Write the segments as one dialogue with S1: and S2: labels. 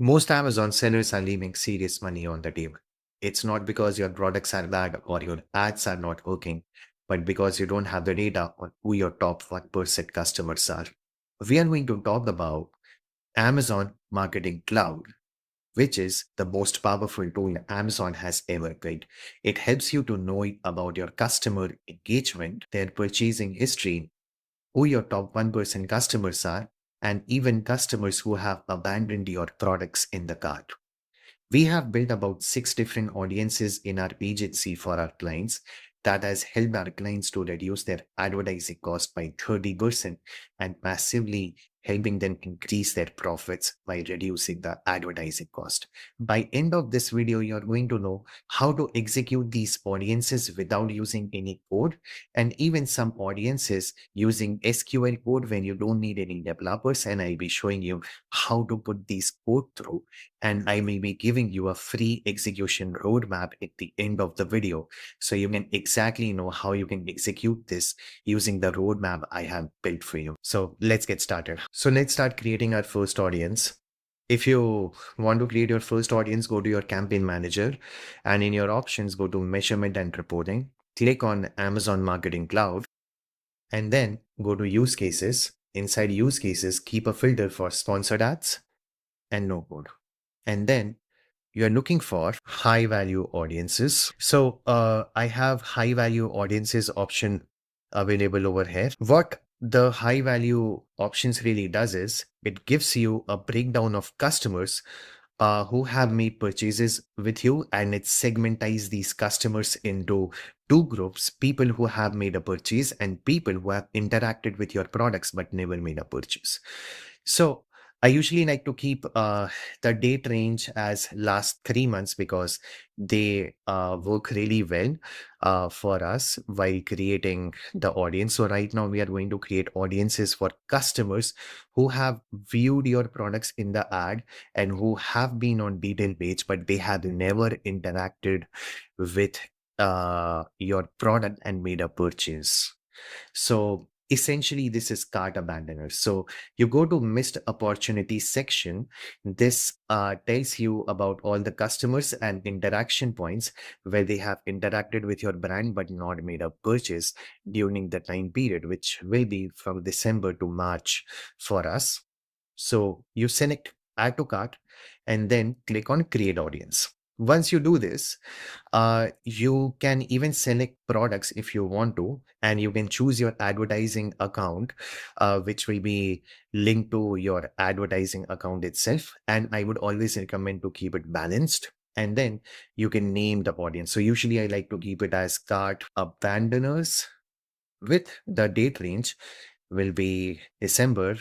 S1: Most Amazon sellers are leaving serious money on the table. It's not because your products are bad or your ads are not working, but because you don't have the data on who your top 1% customers are. We are going to talk about Amazon Marketing Cloud, which is the most powerful tool Amazon has ever built. It helps you to know about your customer engagement, their purchasing history, who your top 1% customers are, and even customers who have abandoned your products in the cart. We have built about 6 different audiences in our agency for our clients that has helped our clients to reduce their advertising cost by 30% and massively helping them increase their profits by reducing the advertising cost. By end of this video, you're going to know how to execute these audiences without using any code, and even some audiences using SQL code when you don't need any developers. And I'll be showing you how to put these code through, and I may be giving you a free execution roadmap at the end of the video so you can exactly know how you can execute this using the roadmap I have built for you. So let's get started. So let's start creating our first audience. If you want to create your first audience, go to your campaign manager and in your options, go to measurement and reporting. Click on Amazon Marketing Cloud and then go to use cases. Inside use cases, keep a filter for sponsored ads and no code. And then you're looking for high value audiences. So I have high value audiences option available over here. What the high value options really does is it gives you a breakdown of customers who have made purchases with you, and it segmentize these customers into two groups: people who have made a purchase and people who have interacted with your products but never made a purchase. So I usually like to keep the date range as last 3 months because they work really well for us while creating the audience. So right now we are going to create audiences for customers who have viewed your products in the ad and who have been on detail page, but they have never interacted with your product and made a purchase. So essentially, this is cart abandoners. So you go to missed opportunity section. This tells you about all the customers and interaction points where they have interacted with your brand but not made a purchase during the time period, which will be from December to March for us. So you select add to cart and then click on create audience. Once you do this, you can even select products if you want to, and you can choose your advertising account, which will be linked to your advertising account itself. And I would always recommend to keep it balanced. And then you can name the audience. So usually I like to keep it as cart abandoners with the date range will be December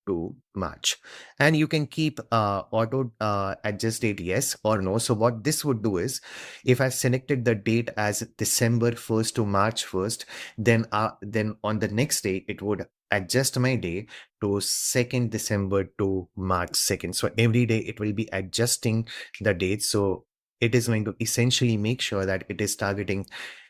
S1: to March. And you can keep auto adjust date yes or no. So what this would do is if I selected the date as December 1st to March 1st, then on the next day it would adjust my day to 2nd December to March 2nd. So every day it will be adjusting the date. So it is going to essentially make sure that it is targeting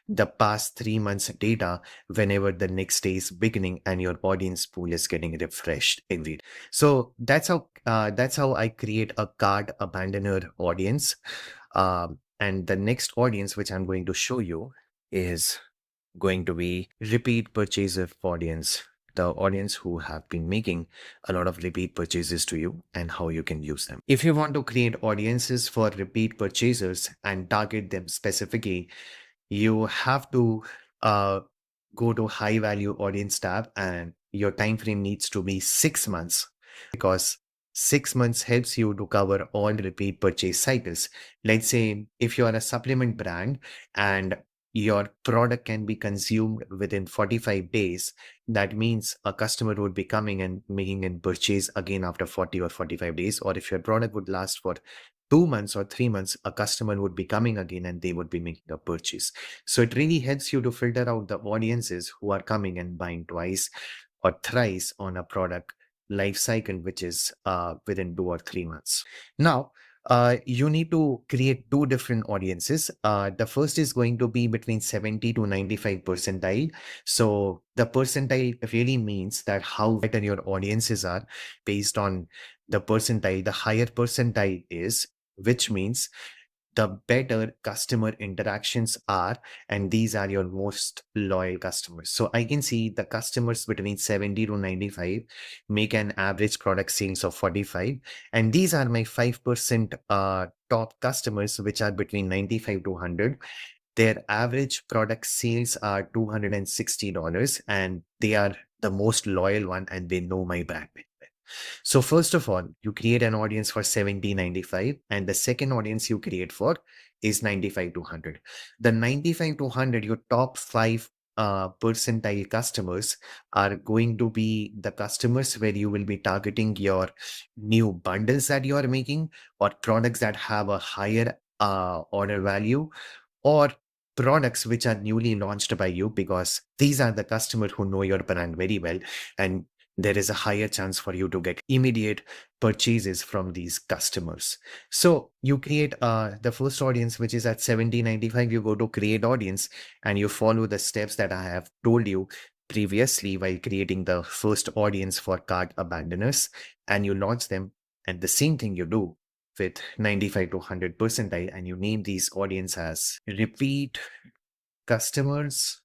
S1: the past 3 months data whenever the next day is beginning and your audience pool is getting refreshed every day. So that's how I create a cart abandoner audience. And the next audience which I'm going to show you is going to be repeat purchaser audience, the audience who have been making a lot of repeat purchases to you and how you can use them. If you want to create audiences for repeat purchasers and target them specifically, you have to go to high value audience tab, and your time frame needs to be 6 months because 6 months helps you to cover all repeat purchase cycles. Let's say if you are a supplement brand and your product can be consumed within 45 days, that means a customer would be coming and making a purchase again after 40 or 45 days. Or if your product would last for 2 months or 3 months, a customer would be coming again and they would be making a purchase. So it really helps you to filter out the audiences who are coming and buying twice or thrice on a product life cycle, which is within 2 or 3 months. Now, You need to create two different audiences. The first is going to be between 70 to 95 percentile. So the percentile really means that how better your audiences are based on the percentile. The higher percentile is, which means the better customer interactions are, and these are your most loyal customers. So I can see the customers between 70 to 95 make an average product sales of 45, and these are my 5% top customers, which are between 95 to 100. Their average product sales are $260, and they are the most loyal one, and they know my brand. So first of all, you create an audience for 70, 95, and the second audience you create for is 95 to 100. The 95 to 100, your top five percentile customers are going to be the customers where you will be targeting your new bundles that you are making, or products that have a higher order value, or products which are newly launched by you, because these are the customers who know your brand very well, and there is a higher chance for you to get immediate purchases from these customers. So you create the first audience, which is at 70, 95. You go to create audience and you follow the steps that I have told you previously while creating the first audience for cart abandoners, and you launch them. And the same thing you do with 95 to 100 percentile, and you name these audience as repeat customers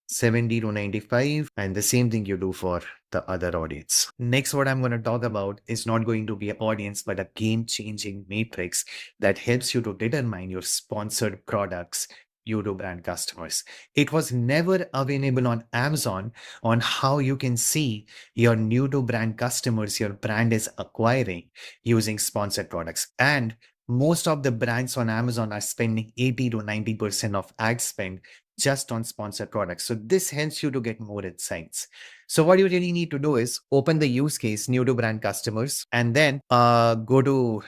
S1: 70 to 95, and the same thing you do for the other audience. Next, what I'm going to talk about is not going to be an audience, but a game-changing matrix that helps you to determine your sponsored products YouTube brand customers. It was never available on Amazon on how you can see your new to brand customers your brand is acquiring using sponsored products. And most of the brands on Amazon are spending 80 to 90% of ad spend just on sponsored products. So this helps you to get more insights. So what you really need to do is open the use case new to brand customers, and then go to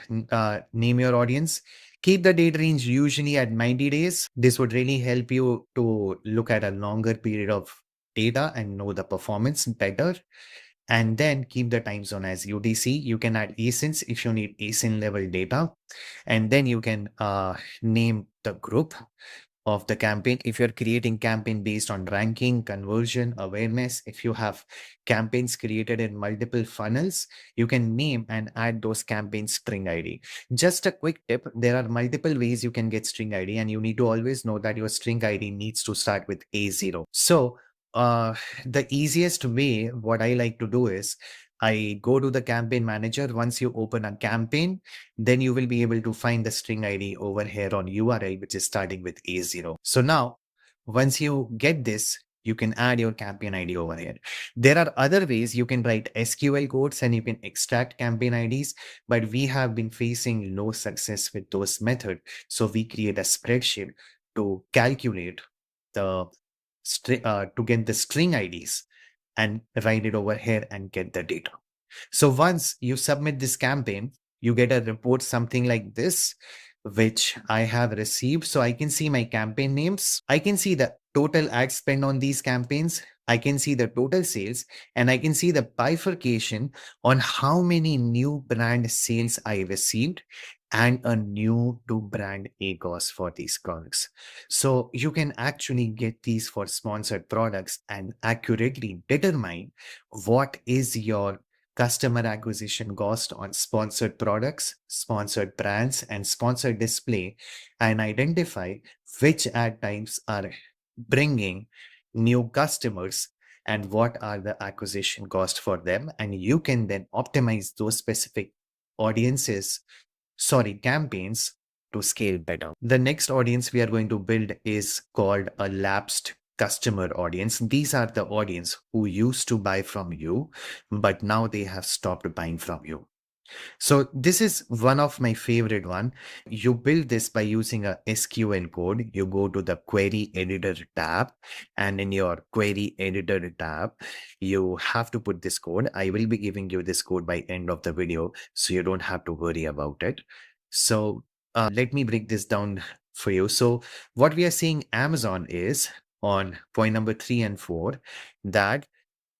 S1: name your audience. Keep the date range usually at 90 days. This would really help you to look at a longer period of data and know the performance better. And then keep the time zone as UTC. You can add ASINs if you need ASIN level data. And then you can name the group of the campaign. If you're creating campaign based on ranking, conversion, awareness, if you have campaigns created in multiple funnels, you can name and add those campaigns string ID. Just a quick tip, there are multiple ways you can get string ID, and you need to always know that your string ID needs to start with A0. So the easiest way, what I like to do is I go to the campaign manager. Once you open a campaign, then you will be able to find the string ID over here on URI, which is starting with A0. So now, once you get this, you can add your campaign ID over here. There are other ways you can write SQL codes and you can extract campaign IDs, but we have been facing no success with those methods. So we create a spreadsheet to calculate the to get the string IDs and write it over here and get the data. So once you submit this campaign, you get a report something like this, which I have received. So I can see my campaign names. I can see the total ad spend on these campaigns. I can see the total sales, and I can see the bifurcation on how many new brand sales I received and a new to brand ACOS for these products. So you can actually get these for sponsored products and accurately determine what is your customer acquisition cost on sponsored products, sponsored brands, and sponsored display, and identify which ad types are bringing new customers and what are the acquisition cost for them. And you can then optimize those specific audiences, campaigns, to scale better. The next audience we are going to build is called a lapsed customer audience. These are the audience who used to buy from you, but now they have stopped buying from you. So this is one of my favorite one. You build this by using a SQL code. You go to the query editor tab, and in your query editor tab, you have to put this code. I will be giving you this code by end of the video, so you don't have to worry about it. So let me break this down for you. So what we are seeing Amazon is on point number 3 and 4, that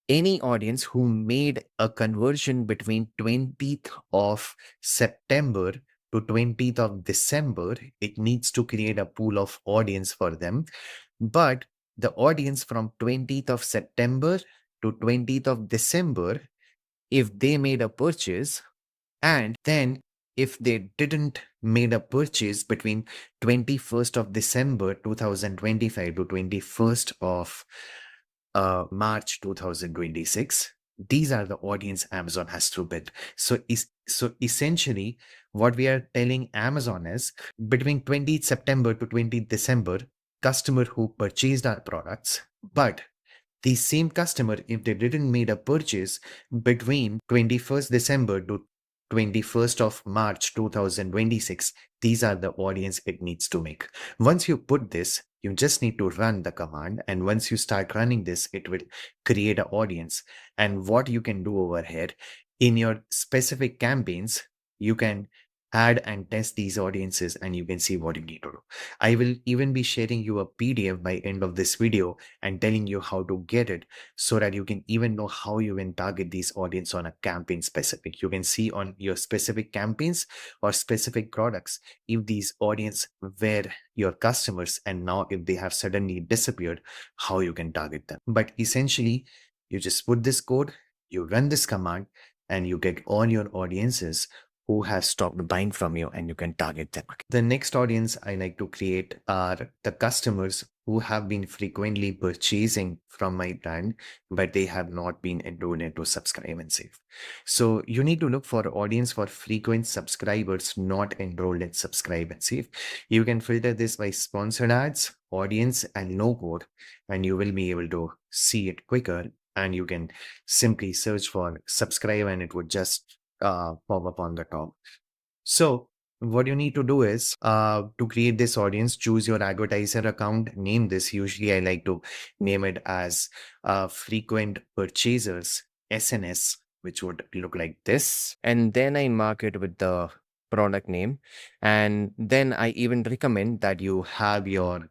S1: any audience who made a conversion between 20th of September to 20th of December, it needs to create a pool of audience for them. But the audience from 20th of September to 20th of December, if they made a purchase, and then if they didn't made a purchase between 21st of December 2025 to 21st of March 2026, these are the audience Amazon has to bid. So essentially, what we are telling Amazon is between 20th September to 20th December, customer who purchased our products, but the same customer, if they didn't made a purchase between 21st December to 21st of March 2026, these are the audience it needs to make. Once you put this, you just need to run the command. And once you start running this, it will create an audience. And what you can do over here in your specific campaigns, you can add and test these audiences and you can see what you need to do. I will even be sharing you a PDF by end of this video and telling you how to get it so that you can even know how you can target these audience on a campaign specific. You can see on your specific campaigns or specific products if these audience were your customers and now if they have suddenly disappeared, how you can target them. But essentially, you just put this code, you run this command, and you get all your audiences who have stopped buying from you and you can target them. The next audience I like to create are the customers who have been frequently purchasing from my brand, but they have not been enrolled into Subscribe and Save. So you need to look for audience for frequent subscribers not enrolled in Subscribe and Save. You can filter this by sponsored ads, audience, and no code, and you will be able to see it quicker. And you can simply search for subscribe and it would just pop up on the top. So what you need to do is to create this audience, choose your advertiser account, name this. Usually I like to name it as frequent purchasers, SNS, which would look like this. And then I mark it with the product name. And then I even recommend that you have your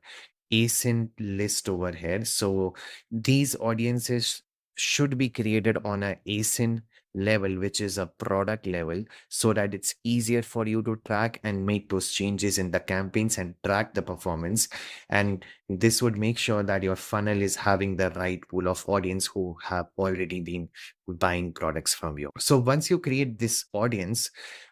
S1: ASIN list over here. So these audiences should be created on a ASIN level, which is a product level, so that it's easier for you to track and make those changes in the campaigns and track the performance. And this would make sure that your funnel is having the right pool of audience who have already been buying products from you. So once you create this audience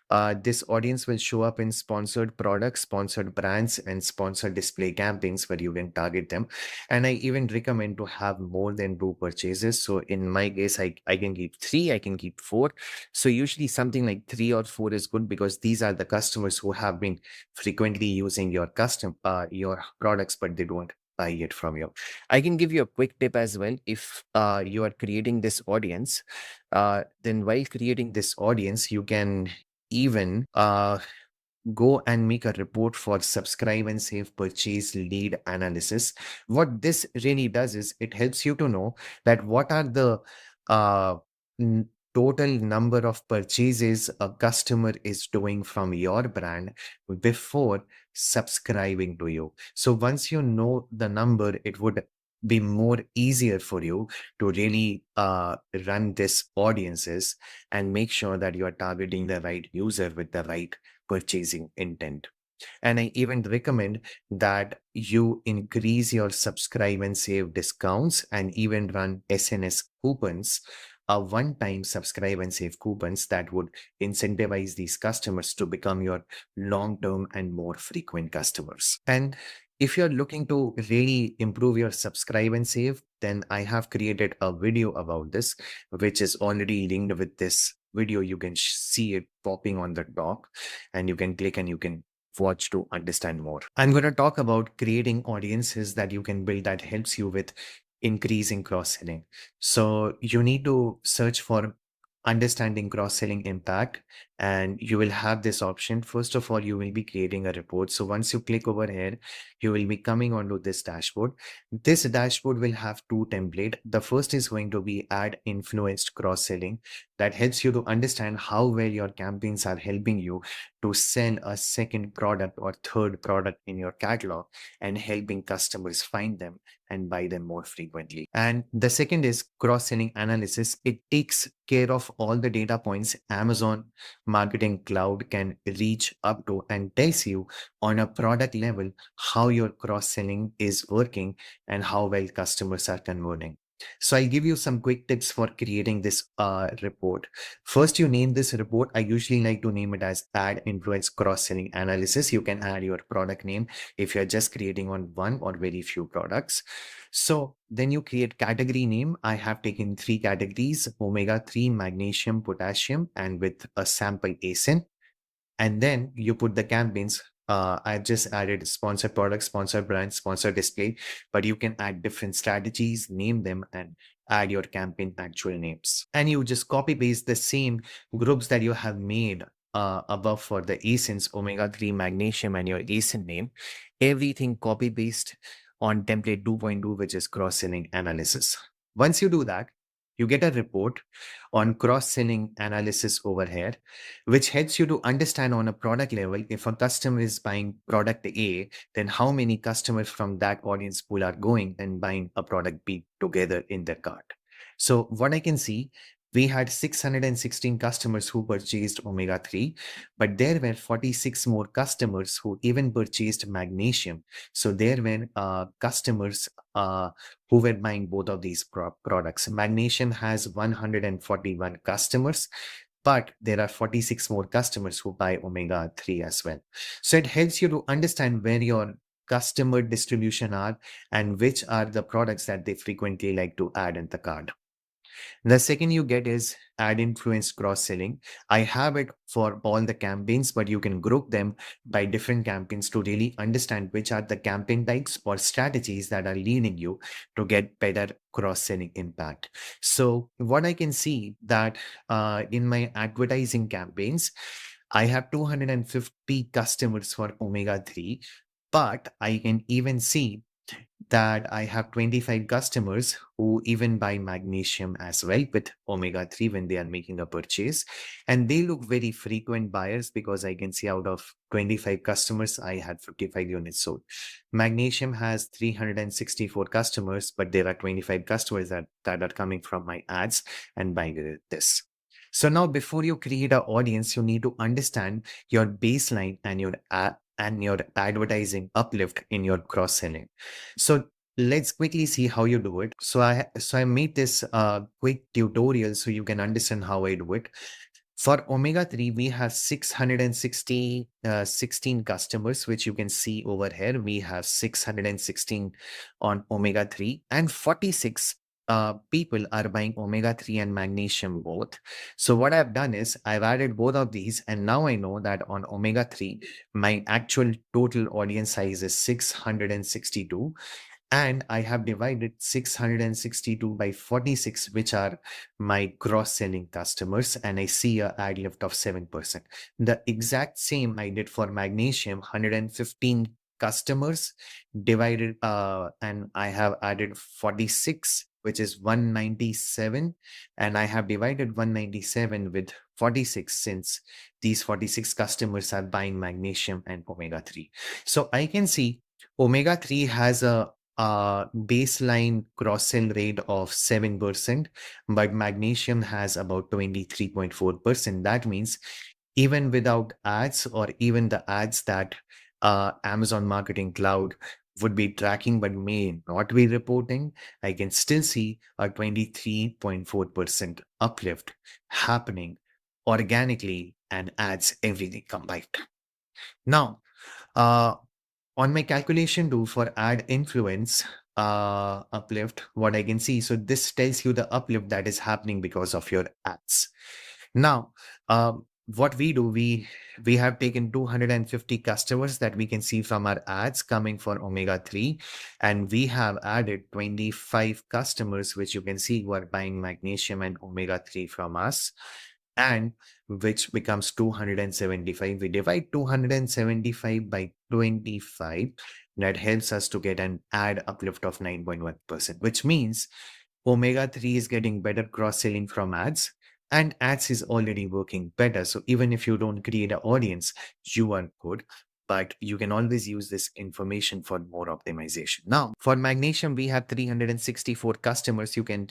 S1: will show up in sponsored products, sponsored brands, and sponsored display campaigns where you can target them. And I even recommend to have more than 2 purchases. So in my case, I can keep 3, I can keep 4. So usually something like 3 or 4 is good because these are the customers who have been frequently using your your products, but they don't buy it from you. I can give you a quick tip as well. If you are creating this audience, then while creating this audience, you can even go and make a report for Subscribe and Save purchase lead analysis. What this really does is it helps you to know that what are the uh, total number of purchases a customer is doing from your brand before subscribing to you. So once you know the number, it would be more easier for you to really run this audiences and make sure that you are targeting the right user with the right purchasing intent. And I even recommend that you increase your Subscribe and Save discounts and even run SNS coupons, a one-time Subscribe and Save coupons that would incentivize these customers to become your long-term and more frequent customers. And if you're looking to really improve your Subscribe and Save, then I have created a video about this, which is already linked with this video. You can see it popping on the top and you can click and you can watch to understand more. I'm going to talk about creating audiences that you can build that helps you with increasing cross-selling. So you need to search for understanding cross-selling impact, and you will have this option. First of all, you will be creating a report. So once you click over here, you will be coming onto this dashboard. This dashboard will have 2 templates. The first is going to be ad influenced cross-selling. That helps you to understand how well your campaigns are helping you to sell a second product or third product in your catalog and helping customers find them and buy them more frequently. And the second is cross-selling analysis. It takes care of all the data points Amazon Marketing Cloud can reach up to and tells you on a product level how your cross-selling is working and how well customers are converting. So I'll give you some quick tips for creating this report. First, you name this report. I usually like to name it as Ad Influence Cross-Selling Analysis. You can add your product name if you're just creating on one or very few products. So then you create category name. I have taken three categories: omega-3, magnesium, potassium, and with a sample ASIN. And then you put the campaigns. I've just added sponsored product, sponsored brand, sponsored display, but you can add different strategies, name them, and add your campaign actual names. And you just copy paste the same groups that you have made above for the ASINs, omega-3, magnesium, and your ASIN name. Everything copy paste on template 2.2, which is cross-selling analysis. Once you do that, you get a report on cross-selling analysis over here, which helps you to understand on a product level, if a customer is buying product A, then how many customers from that audience pool are going and buying a product B together in their cart. So what I can see, we had 616 customers who purchased omega-3, but there were 46 more customers who even purchased magnesium. So there were customers who were buying both of these products. Magnesium has 141 customers, but there are 46 more customers who buy omega-3 as well. So it helps you to understand where your customer distribution are and which are the products that they frequently like to add in the cart. The second you get is ad influence cross selling. I have it for all the campaigns, but you can group them by different campaigns to really understand which are the campaign types or strategies that are leading you to get better cross selling impact. So what I can see that in my advertising campaigns, I have 250 customers for omega-3, but I can even see that I have 25 customers who even buy magnesium as well with omega-3 when they are making a purchase. And they look very frequent buyers because I can see out of 25 customers, I had 55 units sold. Magnesium has 364 customers, but there are 25 customers that are coming from my ads and buying this. So now before you create an audience, you need to understand your baseline and your advertising uplift in your cross selling. So let's quickly see how you do it. So I made this quick tutorial so you can understand how I do it. For omega-3, we have 16 customers, which you can see over here. We have 616 on omega-3 and 46 people are buying omega-3 and magnesium both. So what I've done is I've added both of these, and now I know that on omega-3, my actual total audience size is 662. And I have divided 662 by 46, which are my cross-selling customers, and I see a ad lift of 7%. The exact same I did for magnesium, 115 customers divided, and I have added 46, which is 197, and I have divided 197 with 46 since these 46 customers are buying magnesium and omega-3. So I can see omega-3 has a baseline cross-sell rate of 7%, but magnesium has about 23.4%. That means even without ads or even the ads that Amazon Marketing Cloud would be tracking but may not be reporting, I can still see a 23.4% uplift happening organically and ads everything combined. Now, uh, on my calculation tool for ad influence uplift, what I can see, so this tells you the uplift that is happening because of your ads. Now, what we do, we have taken 250 customers that we can see from our ads coming for omega-3, and we have added 25 customers, which you can see who are buying magnesium and omega-3 from us, and which becomes 275. We divide 275 by 25. That helps us to get an ad uplift of 9.1%, which means omega-3 is getting better cross-selling from ads, and ads is already working better. So even if you don't create an audience, you are good. but you can always use this information for more optimization. Now, for Magnesium, we have 364 customers. You can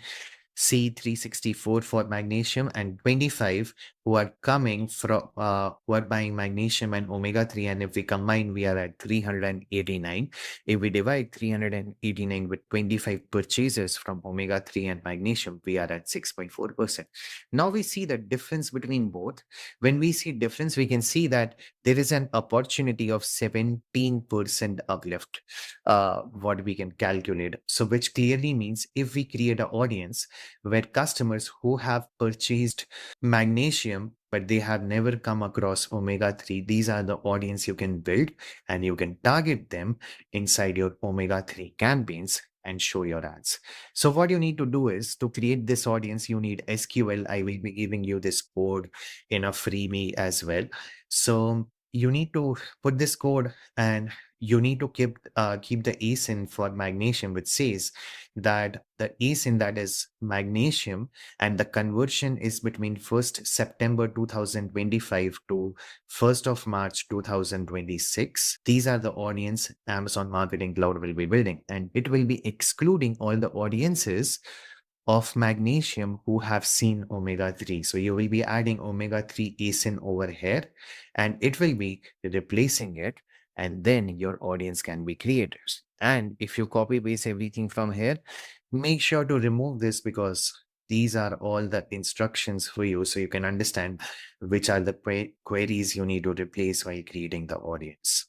S1: see 364 for Magnesium and 25 who are coming from who are buying Magnesium and omega-3, and if we combine we are at 389. If we divide 389 with 25 purchases from omega-3 and Magnesium, we are at 6.4%. Now we see the difference between both. When we see difference, we can see that there is an opportunity of 17% uplift, what we can calculate. So which clearly means if we create an audience where customers who have purchased Magnesium but they have never come across omega-3, these are the audience you can build, and you can target them inside your omega-3 campaigns and show your ads. So what you need to do is, to create this audience, you need SQL. I will be giving you this code in a freebie as well. So you need to put this code, and you need to keep the ASIN for Magnesium, which says that the ASIN, that is Magnesium, and the conversion is between 1st September 2025 to 1st of March 2026. These are the audience Amazon Marketing Cloud will be building, and it will be excluding all the audiences of Magnesium who have seen omega-3. So you will be adding omega-3 ASIN over here, and it will be replacing it, and then your audience can be created. And if you copy paste everything from here, make sure to remove this, because these are all the instructions for you, so you can understand which are the queries you need to replace while creating the audience.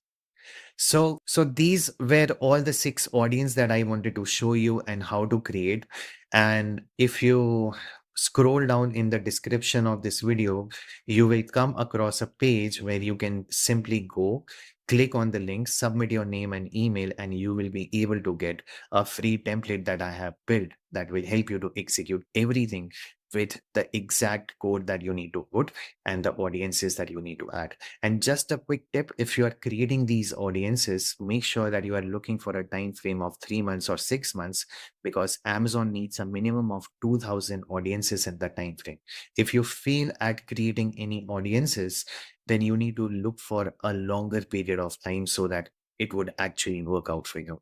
S1: So these were all the 6 audience that I wanted to show you and how to create. And if you scroll down in the description of this video, you will come across a page where you can simply go, click on the link, submit your name and email, and you will be able to get a free template that I have built that will help you to execute everything with the exact code that you need to put and the audiences that you need to add. And just a quick tip, if you are creating these audiences, make sure that you are looking for a time frame of 3 months or 6 months, because Amazon needs a minimum of 2000 audiences in the time frame. If you fail at creating any audiences, then you need to look for a longer period of time so that it would actually work out for you.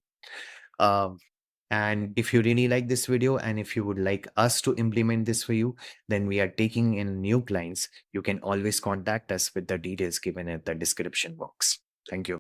S1: And if you really like this video, and if you would like us to implement this for you, then we are taking in new clients. You can always contact us with the details given in the description box. Thank you.